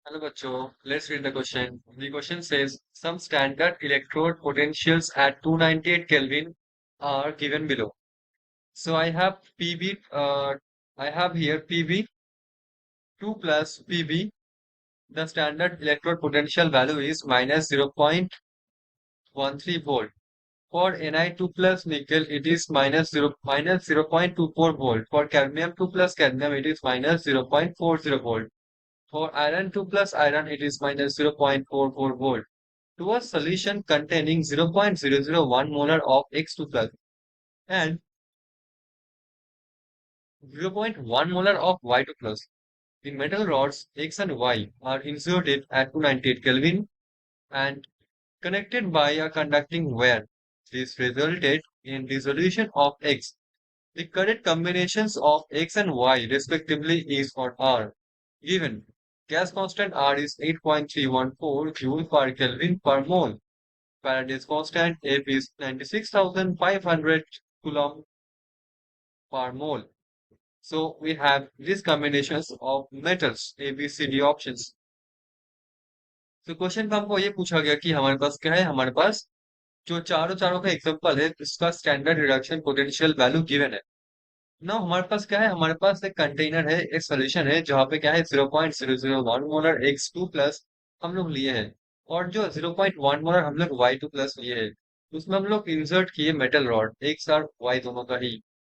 Hello, Bacho. Let's read the question. The question says some standard electrode potentials at 298 Kelvin are given below. So I have PV, I have here PV 2 plus PV. The standard electrode potential value is minus 0.13 volt. For Ni2 plus nickel, it is minus 0.24 volt. For cadmium 2 plus cadmium, it is minus 0.40 volt. For iron 2 plus iron, it is minus 0.44 volt. To a solution containing 0.001 molar of X2 plus and 0.1 molar of Y2 plus. The metal rods X and Y are inserted at 298 Kelvin and connected by a conducting wire. This resulted in dissolution of X. The correct combinations of X and Y respectively is or are given. Gas constant R is 8.314 joule per Kelvin per mole. Faraday's constant F is 96,500 coulomb per mole. So we have these combinations of metals, A, B, C, D options. तो question में हमको ये पूछा गया कि हमारे पास क्या है, हमारे पास जो चारों चारों का एग्जांपल है इसका standard reduction potential value given है ना। हमारे पास क्या है, हमारे पास एक कंटेनर है, एक सोल्यूशन है जहाँ पे क्या है 0.001 मोलर X2 प्लस हम लोग लिए हैं और जो 0.1 मोलर हम लोग Y2 प्लस लिए हैं उसमें हम लोग इंसर्ट किए मेटल रॉड X और Y दोनों का ही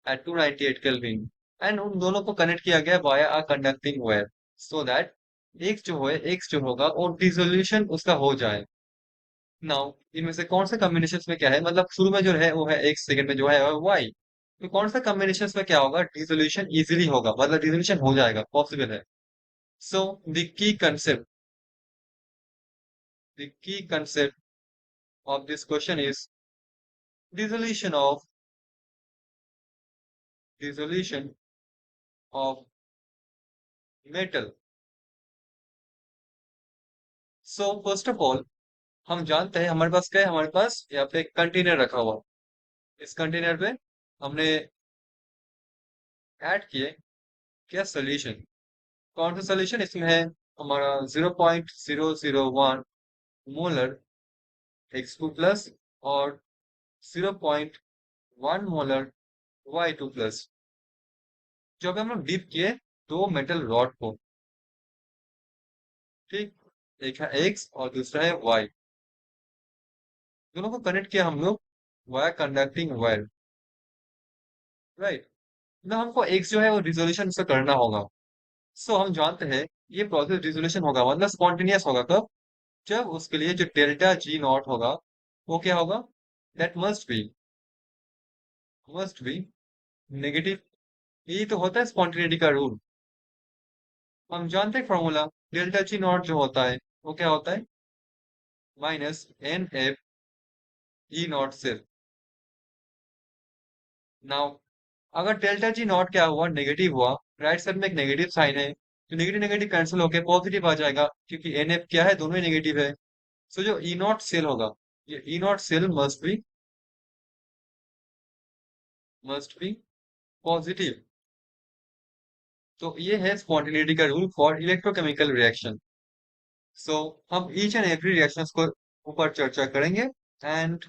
एट 298 केल्विन एंड उन दोनों को कनेक्ट किया गया via a conducting wire so that X जो होगा वो डिसोल्यूशन उसका हो जाए। नाउ इनमें से कौन से कॉम्बिनेशन में क्या है, मतलब शुरू में जो है वो है X, सेकंड में जो है Y। तो कौन सा कॉम्बिनेशन में क्या होगा, डिसोल्यूशन इजीली होगा, मतलब डिसोल्यूशन हो जाएगा, पॉसिबल है। So the key concept of this question is dissolution of dissolution of metal. So first of all हम जानते हैं हमारे पास क्या है, हमारे पास यहाँ पे एक कंटेनर रखा हुआ। इस कंटेनर पे हमने ऐड किए क्या सोल्यूशन। कौन सा सोल्यूशन, इसमें है हमारा 0.001 मोलर X2 प्लस और 0.1 मोलर Y2 प्लस, जो भी हम लोग डिप किए दो मेटल रॉड को। ठीक, एक है X और दूसरा है Y। दोनों को कनेक्ट किया हम लोग वाया कंडक्टिंग वायर, राइट। ना हमको X जो है वो रिजोल्यूशन से करना होगा। सो हम जानते हैं ये प्रोसेस रिजोल्यूशन होगा मतलब स्पॉन्टेनियस होगा कब, जब उसके लिए जो डेल्टा G नॉट होगा वो क्या होगा, दैट मस्ट बी नेगेटिव। यही तो होता है स्पॉन्टेनिटी का रूल। हम जानते हैं फॉर्मूला, डेल्टा G नॉट जो होता है वो क्या होता है, -NF E नॉट सिर्फ। नाउ अगर डेल्टा G नॉट क्या हुआ, नेगेटिव हुआ, राइट साइड में एक नेगेटिव साइन है, तो नेगेटिव नेगेटिव कैंसिल होकर पॉजिटिव आ जाएगा क्योंकि NF क्या है, दोनों ही नेगेटिव है। सो जो E नॉट सेल होगा, ये E not cell must be positive. तो ये है स्पॉन्टेनिटी का rule for electrochemical reaction. So हम ईच एंड एवरी रिएक्शंस को ऊपर चर्चा करेंगे। And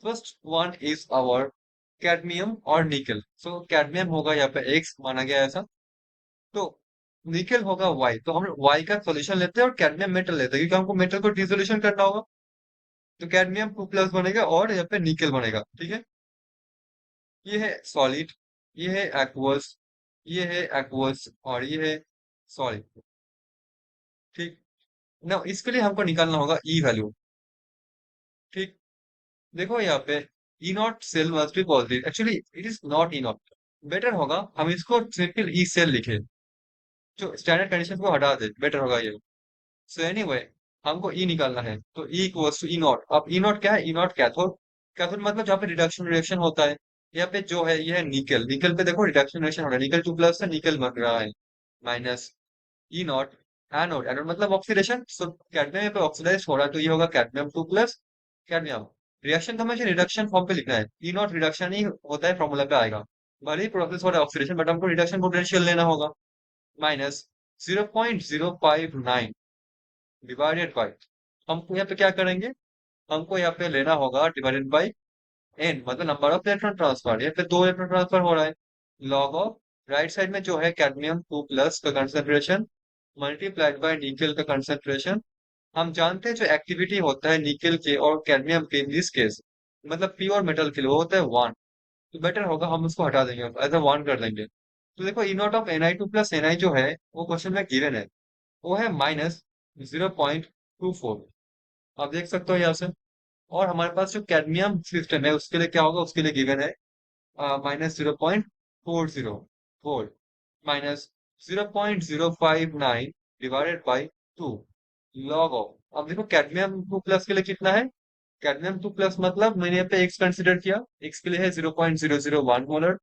first one is our cadmium और निकल। सो कैडमियम होगा यहाँ पे X माना गया है ऐसा, तो निकल होगा Y। तो हम Y का सॉल्यूशन लेते हैं और कैडमियम मेटल लेते हैं क्योंकि हमको मेटल को डिसोल्यूशन करना होगा। तो कैडमियम 2 प्लस बनेगा और यहाँ पे निकल बनेगा, ठीक है। ये है सॉलिड, ये है एक्वस, ये है एक्वस और ये है सॉलिड, ठीक। ना इसके लिए हमको निकालना होगा ई वैल्यू, ठीक। देखो यहाँ पे E not cell must be positive, actually it is not E not, better होगा हम इसको सिंपल ई सेल लिखे, जो स्टैंडर्ड कंडीशन को हटा दे, बेटर होगा ये। सो एनीवे हमको ई निकालना है, तो E equals to E not. अब ई नॉट क्या है, ई नॉट कैथोड। कैथोड मतलब जहाँ पे रिडक्शन रिएक्शन होता है। यहाँ पे जो है ये है निकल, निकल पे देखो रिडक्शन रिएक्शन हो रहा है, निकल 2 प्लस से निकल बन रहा है, minus E not. Anode, anode मतलब ऑक्सीडेशन, सो कैडमियम पे ऑक्सीडाइज हो रहा है तो ये होगा कैडमियम 2 प्लस कैडमियम। रिएक्शन तो हमें रिडक्शन फॉर्म पे लिखना है, ई नॉट रिडक्शन ही होता है, फॉर्मूला पे आएगा। भले ही प्रोसेस हो रहा है ऑक्सीडेशन बट हमको रिडक्शन पोटेंशियल लेना होगा, माइनस 0.059 डिवाइडेड बाई, हमको यहाँ पे क्या करेंगे, हमको यहाँ पे लेना होगा डिवाइडेड बाई एन, मतलब नंबर ऑफ इलेक्ट्रॉन ट्रांसफर। यहाँ पे दो इलेक्ट्रॉन ट्रांसफर हो रहा है। लॉग ऑफ राइट साइड में जो है कैडमियम 2+ का कंसेंट्रेशन मल्टीप्लाइड बाय निकेल का कंसेंट्रेशन। हम जानते हैं जो एक्टिविटी होता है निकेल के और कैडमियम के इन दिस केस, मतलब प्योर मेटल के लिए वो होता है 1। तो बेटर होगा हम उसको हटा देंगे, एज अ 1 कर देंगे। तो देखो ई नॉट ऑफ Na2+ Na जो है वो क्वेश्चन में गिवन है, वो है -0.24। आप देख सकते हो यहाँ से। और हमारे पास जो कैडमियम सिस्टम है उसके लिए क्या होगा, उसके लिए गिवन है -0.40 volt, -0.059 divided by 2 log of. अब देखो कैडमियम 2+ के लिए कितना है, कैडमियम 2+ मतलब मैंने यहाँ पे एक्स कंसिडर किया, एक्स के लिए है 0.001 मोलर।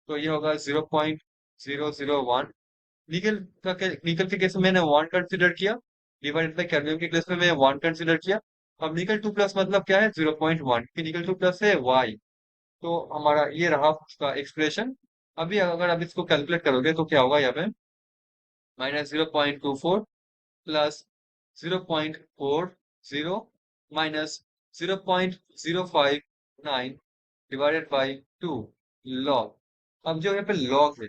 तो ये होगा 0.001। निकल निकल के केस में मैंने 1 कंसिडर किया, डिवाइडेड बाई कैडमियम के केस में मैंने 1 कंसिडर किया। अब निकल 2+ मतलब क्या है 0.1, कि निकल 2+ है वाई। तो हमारा ये रहा उसका एक्सप्रेशन। अभी अगर आप इसको कैलकुलेट करोगे तो क्या होगा यहाँ पे, -0.24 plus 0.40 minus 0.059 divided by 2 log. अब जो यहाँ पे लॉग है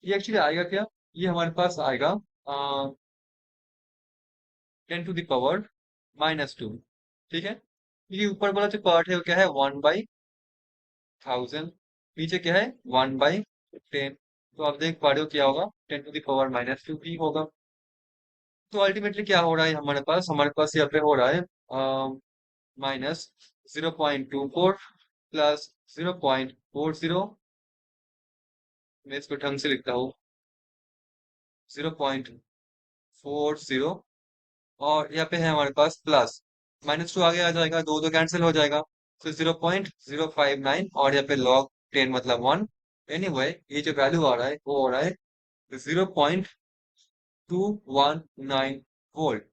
ये एक्चुअली आएगा क्या, ये हमारे पास आएगा 10⁻⁻²। ठीक है, ये ऊपर वाला जो पार्ट है वो क्या है 1/1000, नीचे क्या है 1/10। तो आप देख पा रहे हो क्या होगा 10⁻⁻² ही होगा। तो अल्टीमेटली क्या हो रहा है हमारे पास यहाँ पे हो रहा है -0.24 प्लस 0.40। मैं इसको ढंग से लिखता हूँ 0.40। और यहाँ पे है हमारे पास प्लस, -2 आगे आ जाएगा, दो दो कैंसिल हो जाएगा। तो 0.059 और यहाँ पे log 10 मतलब 1। एनीवे ये जो वैल्यू आ रहा है वो हो रहा है 0.219 वोल्ट।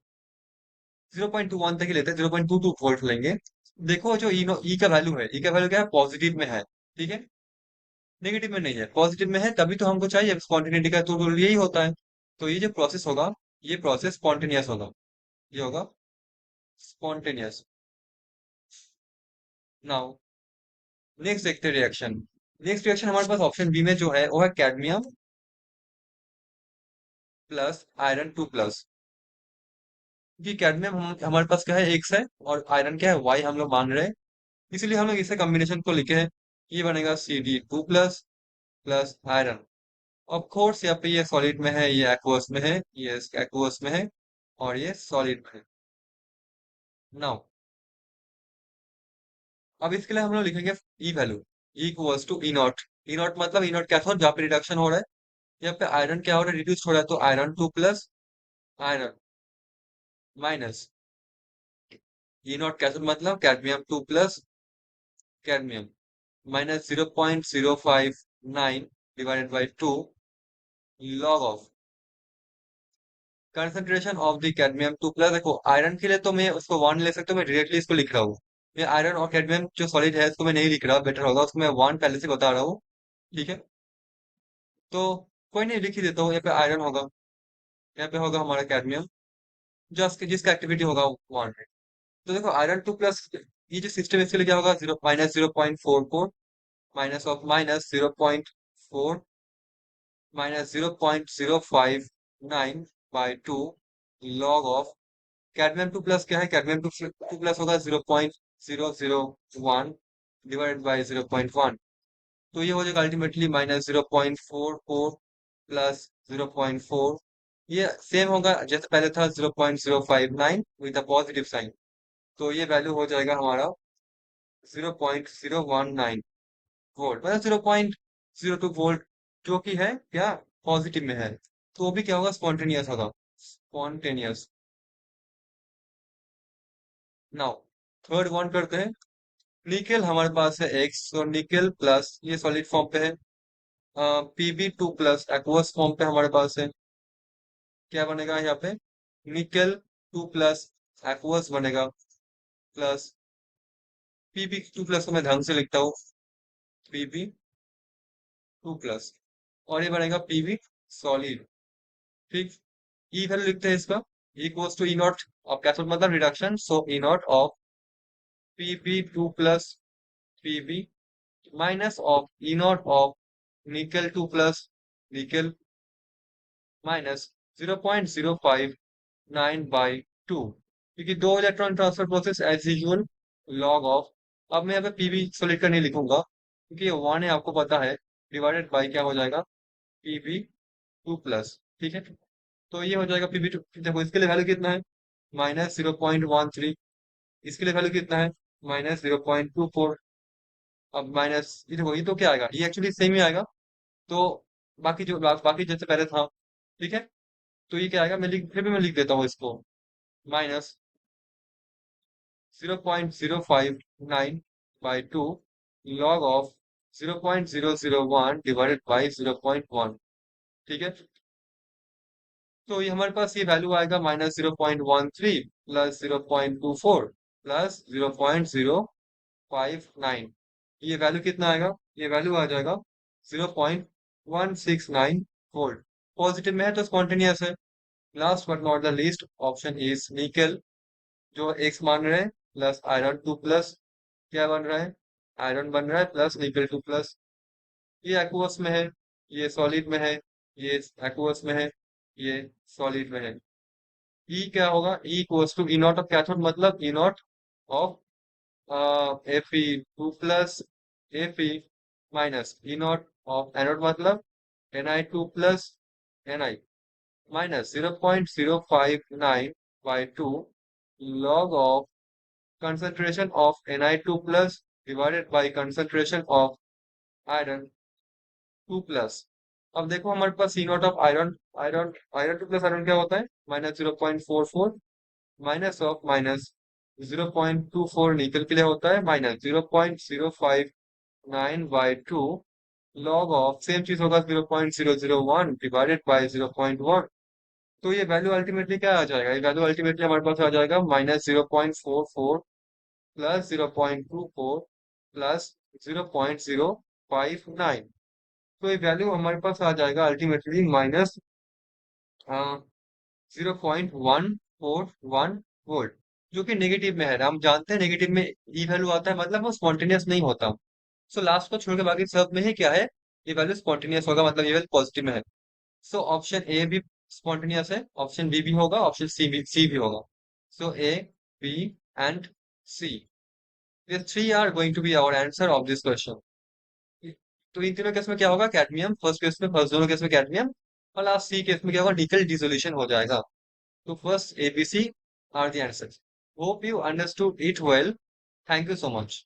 0.21 तक ही लेते हैं, 0.22 वोल्ट लेंगे। देखो जो ई का वैल्यू है, ई का वैल्यू क्या है, पॉजिटिव में है। ठीक है, नेगेटिव में नहीं है, पॉजिटिव में है, तभी तो हमको चाहिए स्पॉन्टेनिटी का, तो रूल यही होता है। तो ये जो प्रोसेस होगा ये प्रोसेस स्पॉन्टेनियस होगा, ये होगा स्पॉन्टेनियस। नाउ नेक्स्ट देखते हैं रिएक्शन। नेक्स्ट रिएक्शन हमारे पास ऑप्शन बी में जो है वो है कैडमियम प्लस आयरन 2+। क्योंकि कैडमियम हमारे पास क्या है एक्स है, और आयरन क्या है वाई हम लोग मान रहे हैं, इसलिए हम लोग इसे कॉम्बिनेशन को लिखे हैं। ये बनेगा Cd2+ plus iron. Of course यहाँ पे ये सॉलिड में है, ये एक्वस में है, ये एक्वस में है, और ये सॉलिड में है। नाउ अब इसके लिए हम लोग लिखेंगे ई वैल्यू, E = ई नॉट मतलब ई नॉट क्या था, जहाँ पे रिडक्शन हो रहा है। यहाँ पे आयरन क्या हो रहा है, रिड्यूस हो रहा है, तो iron 2+ iron minus E not cathode मतलब cadmium 2+ cadmium minus 0.059 divided by 2 log of concentration of the cadmium 2+। देखो आयरन के लिए तो मैं उसको 1 ले सकता हूँ, मैं डायरेक्टली इसको लिख रहा हूँ। मैं आयरन और कैडमियम जो सॉलिड है उसको मैं नहीं लिख रहा, बेटर होगा उसको मैं 1 पहले से बता रहा हूँ। ठीक है, तो कोई नहीं, लिख ही देता हूँ। यहाँ पे आयरन होगा, यहाँ पे होगा हमारा कैडमियम, जिसका एक्टिविटी होगा 1। तो देखो आयरन 2+, ये जो सिस्टम है इसके लिए क्या होगा, zero -0.44 minus of -0.4 -0.059/2 log of cadmium 2+ क्या है, कैडमियम 2+ होगा 0.001 डिवाइडेड बाई 0.1। तो ये हो जाएगा अल्टीमेटली -0.44 प्लस 0.4। ये सेम होगा जैसे पहले था 0.059 विद द पॉजिटिव साइन। तो ये वैल्यू हो जाएगा हमारा 0.019 वोल्ट, मतलब 0.02 वोल्ट, जो कि है क्या पॉजिटिव में है। तो वो भी क्या होगा, स्पॉन्टेनियस होगा, स्पॉन्टेनियस। नाउ थर्ड वन करते हैं। निकेल हमारे पास है एक्स, और निकेल प्लस ये सॉलिड फॉर्म पे है, Pb2+ एक्वस फॉर्म पे हमारे पास है। क्या बनेगा यहाँ पे, निकेल 2+ एक्वस बनेगा प्लस Pb2+ को मैं ढंग से लिखता हूँ Pb2+, और ये बनेगा Pb सॉलिड। ठीक, ई वैल्यू लिखते हैं इसका, equals to E not of cathode मतलब reduction, so E not of Pb2 plus Pb minus of E naught of nickel 2 plus nickel minus 0.059 by 2, क्योंकि दो electron transfer process as usual log of, अब मैं यहाँ पे PB solid का नहीं लिखूंगा क्योंकि ये वन है आपको पता है, डिवाइडेड बाई क्या हो जाएगा पीबी टू प्लस, ठीक है। तो ये हो जाएगा पीबी टू, देखो इसके लिए वैल्यू कितना है -0.13, इसके लिए वैल्यू कितना है -0.24, अब माइनस ये देखो ये तो क्या आएगा, ये एक्चुअली सेम ही आएगा, तो बाकी जैसे पहले था, ठीक है। तो ये क्या आएगा, फिर भी मैं लिख देता हूँ इसको -0.059 by 2 log of 0.001 divided by 0.1, ठीक है। तो ये हमारे पास ये वैल्यू आएगा -0.13 प्लस 0.24 प्लस 0.059, ये वैल्यू कितना आएगा, ये वैल्यू आ जाएगा 0.169 वोल्ट। पॉजिटिव में है तो स्पॉन्टेनियस है। Last but not the least option is निकल, जो एक्स मान रहे हैं, प्लस आयरन 2 प्लस क्या बन रहा है, आयरन बन रहा है प्लस निकल 2 प्लस, ये एक्वस में है, ये सॉलिड में है, ये एक्वस में है, ये सॉलिड में है। ई क्या होगा, E equals to E not of cathode मतलब E not of Fe2 plus Fe minus E naught of anode मतलब Ni2 plus Ni minus 0.059 by 2 log of concentration of Ni2 plus divided by concentration of iron 2 plus। अब देखो हमारे पास C not of iron, iron 2 plus iron क्या होता है -0.44 minus of -0.24 निकल के लिए होता है -0.059 by 2 लॉग ऑफ सेम चीज होगा 0.001 डिवाइडेड बाय 0.1। तो ये वैल्यू अल्टीमेटली क्या आ जाएगा, ये वैल्यू अल्टीमेटली हमारे पास आ जाएगा -0.44 प्लस 0.24 प्लस 0.059। तो ये वैल्यू हमारे पास आ जाएगा अल्टीमेटली -0.141 वोल्ट, जो कि नेगेटिव में है। हम जानते हैं नेगेटिव में ई वैल्यू आता है मतलब वो स्पॉन्टेनियस नहीं होता। सो लास्ट को छोड़ के बाकी सब में ही क्या है, ये वैल्यू स्पॉन्टेनियस होगा मतलब ये वैल्यू पॉजिटिव में है। सो ऑप्शन ए भी स्पॉन्टेनियस है, ऑप्शन बी भी होगा, ऑप्शन सी भी होगा। सो ए, बी एंड सी, ये three are going to be our answer of this question. तो इन तीनों केस में क्या होगा, कैडमियम फर्स्ट केस में, फर्स्ट दोनों केस में कैडमियम, और लास्ट सी केस में क्या होगा, निकल डिसोल्यूशन हो जाएगा। तो first ABC are the answers. Hope you understood it well. Thank you so much.